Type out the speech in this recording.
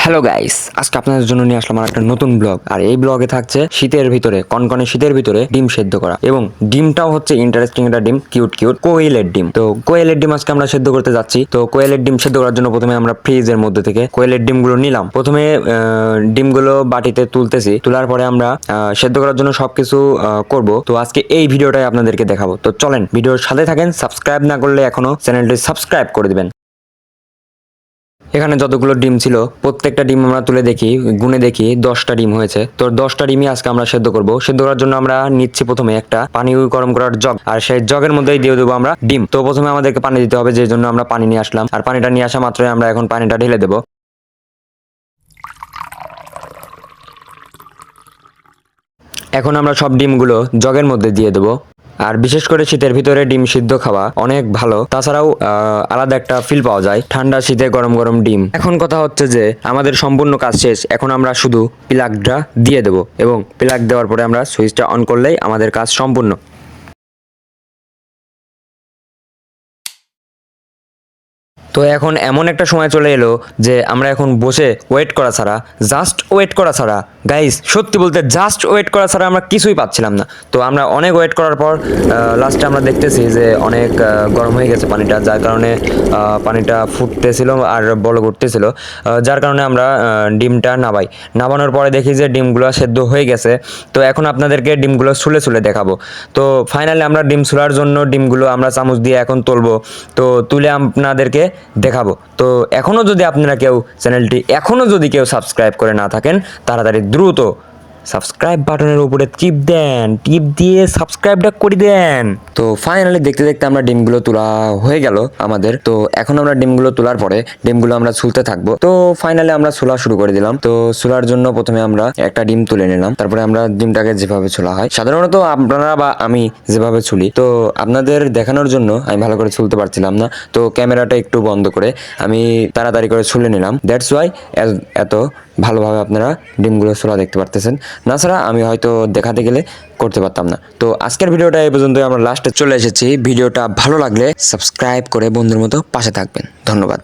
Hello guys, আজকে আপনাদের জন্য নিয়ে আসলাম আর একটা নতুন ব্লগ। আর এই ব্লগে থাকছে শীতের ভিতরে, কনকনে শীতের ভিতরে ডিম সেদ্ধ করা, এবং ডিমটাও হচ্ছে ইন্টারেস্টিং একটা ডিম, কিউট কিউট কোয়েলের ডিম। তো কোয়েলের ডিম আজকে আমরা সেদ্ধ করতে যাচ্ছি। তো কোয়েলের ডিম সেদ্ধ করার জন্য প্রথমে আমরা ফ্রিজের মধ্যে থেকে কোয়েলের ডিমগুলো নিলাম। প্রথমে ডিমগুলো বাটিতে তুলতেছি, তোলার পরে আমরা সেদ্ধ করার জন্য সবকিছু করব। তো আজকে এই ভিডিওটাই আপনাদেরকে দেখাবো। তো চলেন ভিডিওর সাথে থাকেন। সাবস্ক্রাইব না করলে এখনো চ্যানেলটি সাবস্ক্রাইব করে দিবেন। এখানে যতগুলো ডিম ছিল প্রত্যেকটা ডিম আমরা তুলে দেখি, গুনে দেখি 10টা ডিম হয়েছে। তো 10টা ডিমই আজকে আমরা সেদ্ধ করব। সেদ্ধ করার জন্য আমরা নিচ্ছি প্রথমে একটা পানি গরম করার জগ, আর সেই জগের মধ্যেই দিয়ে দেবো আমরা ডিম। তো প্রথমে আমাদেরকে পানি দিতে হবে, যে জন্য আমরা পানি নিয়ে আসলাম। আর পানিটা নিয়ে আসা মাত্রই আমরা এখন পানিটা ঢেলে দেবো। এখন আমরা সব ডিমগুলো জগের মধ্যে দিয়ে দেবো। আর বিশেষ করে শীতের ভিতরে ডিম সিদ্ধ খাওয়া অনেক ভালো। তাছাড়াও আলাদা একটা ফিল পাওয়া যায় ঠান্ডা শীতে গরম গরম ডিম। এখন কথা হচ্ছে যে আমাদের সম্পূর্ণ কাজ শেষ। এখন আমরা শুধু প্লাগটা দিয়ে দেবো, এবং প্লাগ দেওয়ার পরে আমরা সুইচটা অন করলেই আমাদের কাজ সম্পূর্ণ। তো এখন এমন একটা সময় চলে এলো যে আমরা এখন বসে ওয়েট করা ছাড়া, জাস্ট ওয়েট করা ছাড়া, গাইস সত্যি বলতে জাস্ট ওয়েট করা ছাড়া আমরা কিছুই পাচ্ছিলাম না। তো আমরা অনেক ওয়েট করার পর লাস্টে আমরা দেখতেছি যে অনেক গরম হয়ে গেছে পানিটা, যার কারণে পানিটা ফুটতেছিল আর বলক উঠতেছিল, যার কারণে আমরা ডিমটা নামানোর পরে দেখি যে ডিমগুলো সেদ্ধ হয়ে গেছে। তো এখন আপনাদেরকে ডিমগুলো ছুলে ছুলে দেখাবো। তো ফাইনালি আমরা ডিম ছুলার জন্য ডিমগুলো আমরা চামচ দিয়ে এখন তুলবো। তো তুলে আপনাদেরকে দেখাবো। তো এখনো যদি কেউ সাবস্ক্রাইব করে না থাকেন, তাড়াতাড়ি দ্রুত সাবস্ক্রাইব বাটনের উপরে টিপ দেন, টিপ দিয়ে সাবস্ক্রাইবটা করে দেন। তো ফাইনালি দেখতে দেখতে আমরা ডিমগুলো তোলা হয়ে গেল আমাদের। তো এখন আমরা ডিমগুলো তোলার পরে ডিমগুলো আমরা ছুলতে থাকবো। তো ফাইনালি আমরা ছোলা শুরু করে দিলাম। তো ছোলার জন্য প্রথমে আমরা একটা ডিম তুলে নিলাম, তারপরে আমরা ডিমটাকে যেভাবে ছোলা হয় সাধারণত আপনারা বা আমি যেভাবে ছুলি, তো আপনাদের দেখানোর জন্য আমি ভালো করে ছুলতে পারছিলাম না। তো ক্যামেরাটা একটু বন্ধ করে আমি তাড়াতাড়ি করে ছুলে নিলাম। দ্যাটস ওয়াই এত ভালোভাবে আপনারা ডিমগুলো ছোলা দেখতে পারতেছেন। তাছাড়া আমি হয়তো দেখাতে গেলে করতে পারতাম না। তো আজকের ভিডিওটা এই পর্যন্ত, আমরা লাস্টে চলে এসেছি। ভিডিওটা ভালো লাগলে সাবস্ক্রাইব করে বন্ধুর মতো পাশে থাকবেন। ধন্যবাদ।